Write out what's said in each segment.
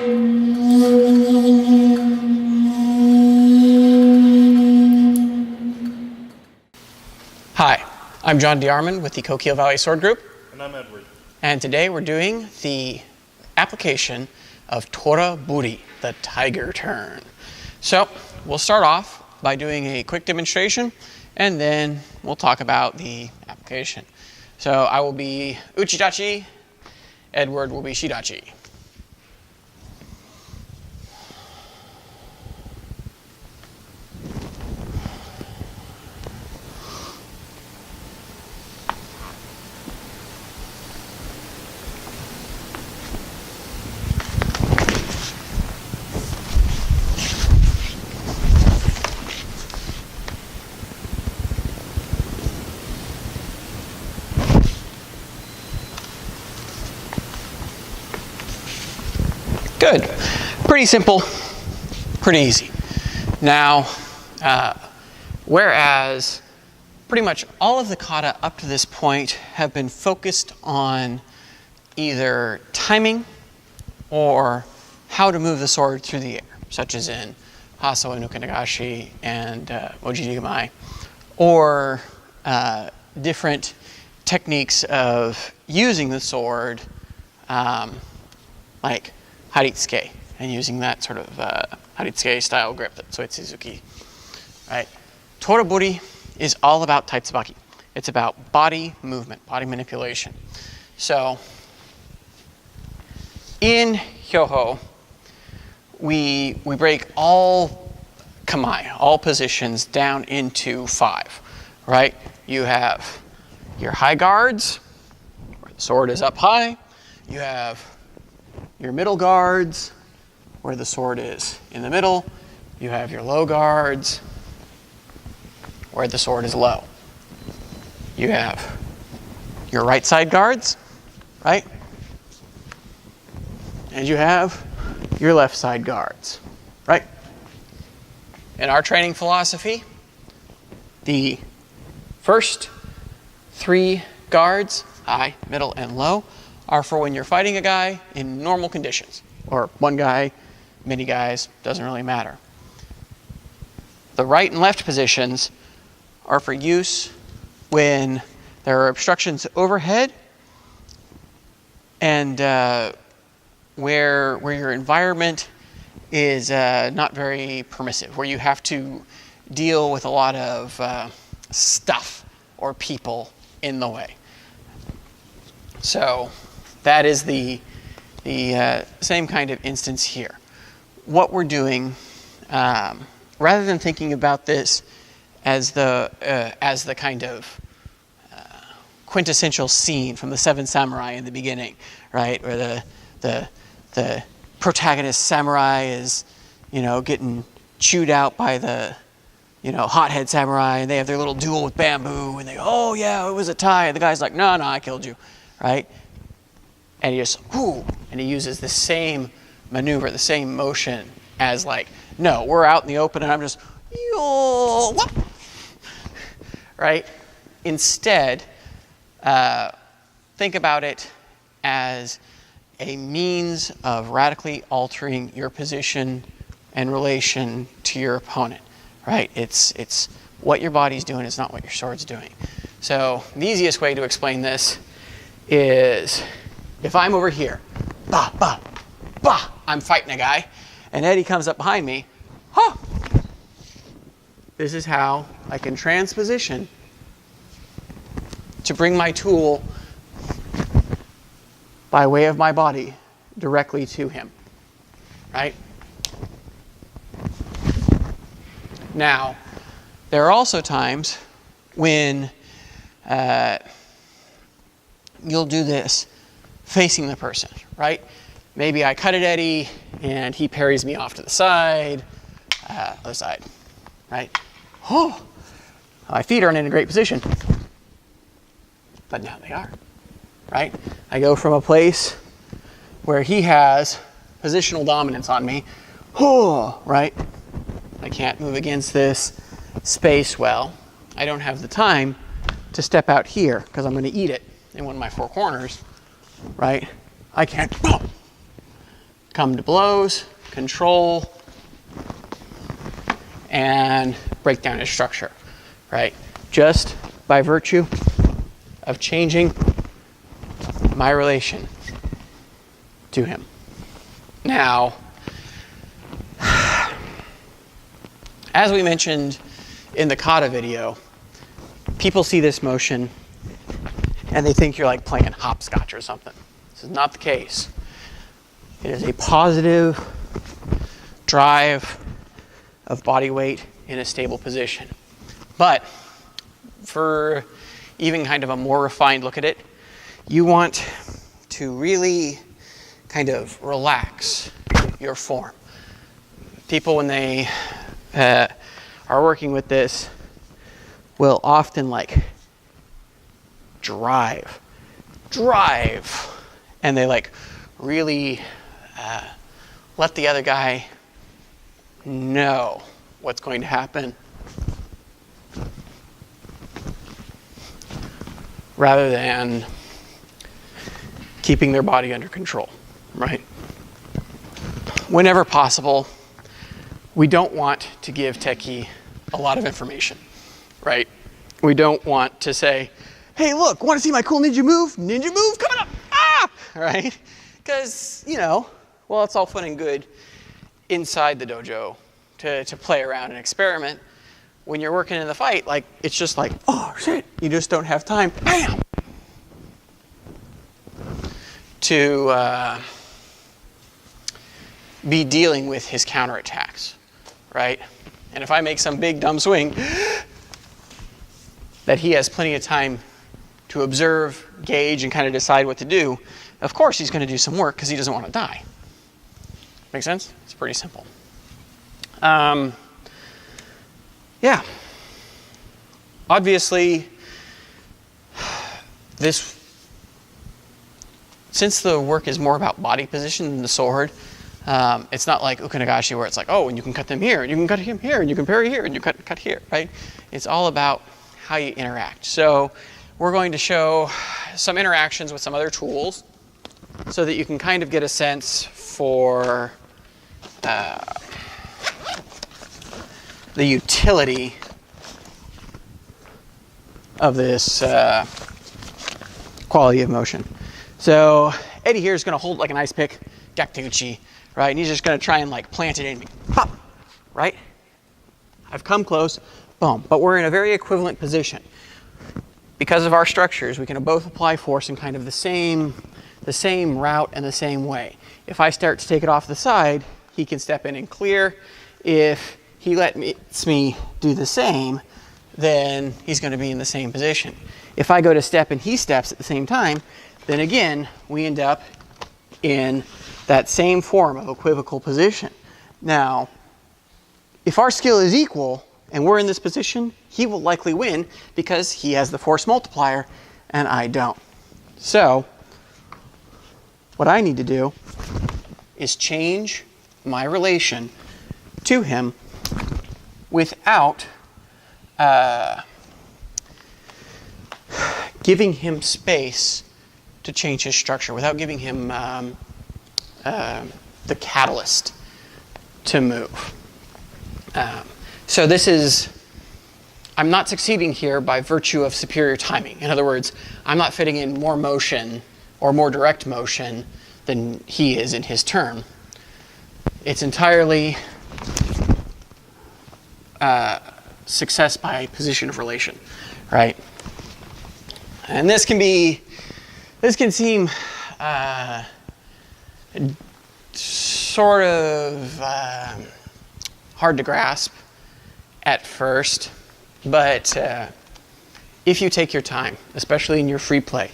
Hi, I'm John DeArmond with the Coquille Valley Sword Group. And I'm Edward. And today we're doing the application of Tora buri, the tiger turn. So we'll start off by doing a quick demonstration, and then we'll talk about the application. So I will be uchidachi, Edward will be shidachi. Good. Pretty simple, pretty easy. Now, whereas pretty much all of the kata up to this point have been focused on either timing or how to move the sword through the air, such as in Haso and Ukanagashi and Ojiri Gamai, or different techniques of using the sword, like Haritsuke, and using that sort of Haritsuke style grip, that Soetsuzuki, right? Tora buri is all about taitsubaki. It's about body movement, body manipulation. So in Hyoho, we break all kamae, all positions down into 5, right? You have your high guards, where the sword is up high. You have your middle guards, where the sword is in the middle. You have your low guards, where the sword is low. You have your right side guards, right? And you have your left side guards, right? In our training philosophy, the first 3 guards, high, middle, and low, are for when you're fighting a guy in normal conditions, or one guy, many guys, doesn't really matter. The right and left positions are for use when there are obstructions overhead and where your environment is not very permissive, where you have to deal with a lot of stuff or people in the way. So that is the same kind of instance here. What we're doing, rather than thinking about this as the kind of quintessential scene from the Seven Samurai in the beginning, right, where the protagonist samurai is, getting chewed out by the, hothead samurai, and they have their little duel with bamboo, and they go, oh yeah, it was a tie, and the guy's like, no, I killed you, right? And he just, and he uses the same maneuver, the same motion as like, no, we're out in the open and I'm just, whoop, right? Instead, think about it as a means of radically altering your position and relation to your opponent, right? It's what your body's doing, it's not what your sword's doing. So the easiest way to explain this is, if I'm over here, I'm fighting a guy, and Eddie comes up behind me, this is how I can transposition to bring my tool by way of my body directly to him, right? Now, there are also times when you'll do this facing the person, right? Maybe I cut at Eddie and he parries me off to the side, other side, right? My feet aren't in a great position, but now they are, right? I go from a place where he has positional dominance on me, right? I can't move against this space well. I don't have the time to step out here because I'm going to eat it in one of my 4 corners, right? I can't come to blows, control, and break down his structure, right? Just by virtue of changing my relation to him. Now, as we mentioned in the kata video, people see this motion and they think you're like playing hopscotch or something. This is not the case. It is a positive drive of body weight in a stable position. But for even kind of a more refined look at it, you want to really kind of relax your form. People, when they are working with this, will often like drive, and they like really let the other guy know what's going to happen, rather than keeping their body under control, right? Whenever possible, we don't want to give techie a lot of information, right? We don't want to say, hey, look, want to see my cool ninja move? Ninja move coming up, ah! Right? Because, you know, well, it's all fun and good inside the dojo to play around and experiment. When you're working in the fight, like, it's just like, oh, shit, you just don't have time, bam, to be dealing with his counterattacks, right? And if I make some big dumb swing, that he has plenty of time to observe, gauge, and kind of decide what to do, of course he's going to do some work because he doesn't want to die. Make sense? It's pretty simple. Yeah. Obviously, since the work is more about body position than the sword, it's not like Ukanagashi where it's like, oh, and you can cut them here, and you can cut him here, and you can parry here, and you cut here, right? It's all about how you interact. So we're going to show some interactions with some other tools so that you can kind of get a sense for the utility of this quality of motion. So Eddie here is going to hold like an ice pick, Gakuchi, right? And he's just going to try and like plant it in me. Pop! Right? I've come close, boom. But we're in a very equivalent position. Because of our structures, we can both apply force in kind of the same route and the same way. If I start to take it off the side, he can step in and clear. If he lets me do the same, then he's going to be in the same position. If I go to step and he steps at the same time, then again, we end up in that same form of equivocal position. Now, if our skill is equal and we're in this position, he will likely win because he has the force multiplier and I don't. So, what I need to do is change my relation to him without giving him space to change his structure, without giving him the catalyst to move. So this is, I'm not succeeding here by virtue of superior timing. In other words, I'm not fitting in more motion or more direct motion than he is in his turn. It's entirely success by position of relation, right? And this can seem sort of hard to grasp at first, but if you take your time, especially in your free play,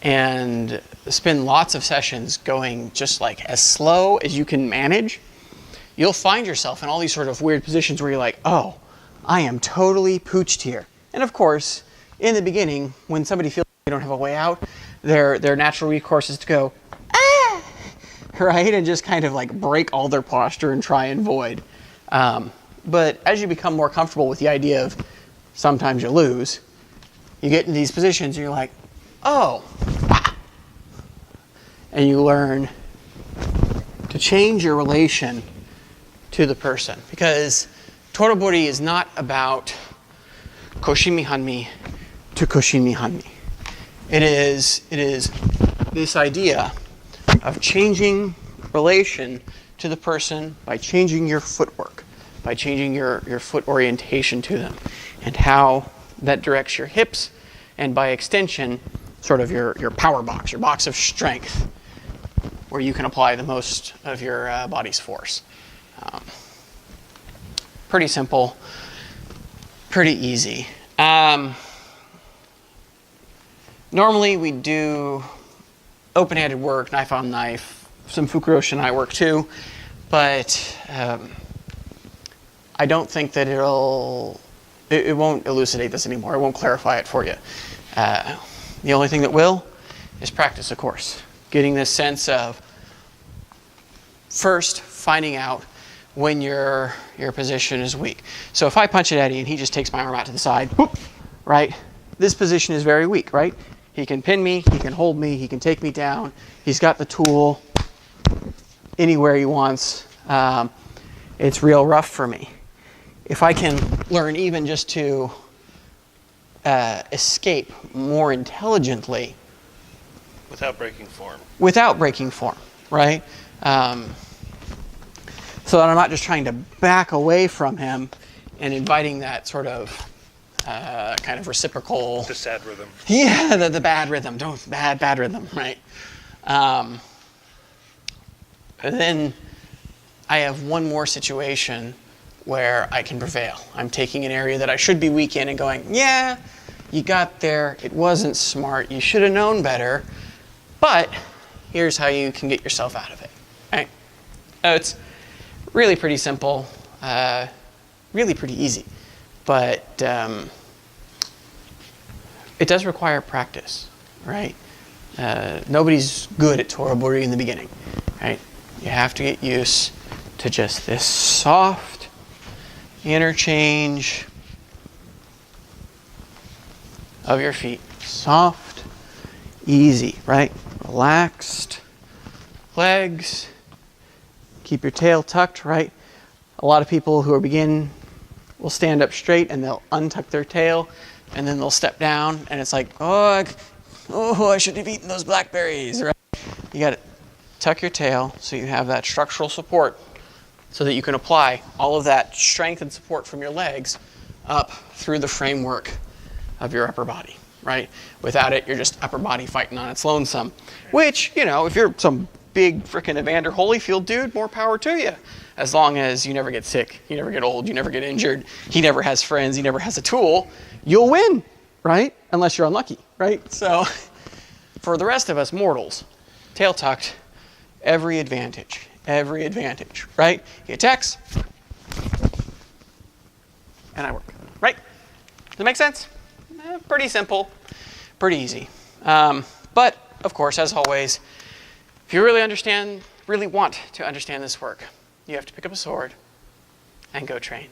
and spend lots of sessions going just like as slow as you can manage, you'll find yourself in all these sort of weird positions where you're like, oh, I am totally pooched here. And of course, in the beginning, when somebody feels like they don't have a way out, their natural recourse is to go, ah, right? And just kind of like break all their posture and try and void. But as you become more comfortable with the idea of sometimes you lose, you get in these positions and you're like, oh, ah. And you learn to to change your relation to the person. Because Tora buri is not about koshimi hanmi to koshimi hanmi. It is this idea of changing relation to the person by changing your footwork, by changing your foot orientation to them, and how that directs your hips, and by extension, sort of your power box, your box of strength, where you can apply the most of your body's force. Pretty simple, pretty easy. Normally we do open-handed work, knife on knife, some fukuroshinai work too, but I don't think that it won't elucidate this anymore. It won't clarify it for you. The only thing that will is practice, of course. Getting this sense of first finding out when your position is weak. So if I punch at Eddie and he just takes my arm out to the side, whoop, right? This position is very weak, right? He can pin me, he can hold me, he can take me down. He's got the tool anywhere he wants. It's real rough for me. If I can learn even just to escape more intelligently. Without breaking form. Without breaking form, right? So that I'm not just trying to back away from him and inviting that sort of kind of reciprocal. The sad rhythm. Yeah, the bad rhythm. Bad rhythm, right? Then I have one more situation where I can prevail. I'm taking an area that I should be weak in and going, yeah, you got there. It wasn't smart. You should have known better. But here's how you can get yourself out of it. Right? It's really pretty simple, really pretty easy. But it does require practice, right? Nobody's good at Tora buri in the beginning, right? You have to get used to just this soft interchange of your feet. Soft, easy, right? Relaxed legs. Keep your tail tucked, right? A lot of people who are will stand up straight and they'll untuck their tail and then they'll step down and it's like, I should have eaten those blackberries, right? You got to tuck your tail so you have that structural support so that you can apply all of that strength and support from your legs up through the framework of your upper body, right? Without it, you're just upper body fighting on its lonesome, which, if you're some big frickin' Evander Holyfield dude, more power to you. As long as you never get sick, you never get old, you never get injured, he never has friends, he never has a tool, you'll win, right? Unless you're unlucky, right? So for the rest of us mortals, tail tucked, every advantage, right? He attacks, and I work, right? Does that make sense? Pretty simple, pretty easy. But, of course, as always, if you really want to understand this work, you have to pick up a sword and go train.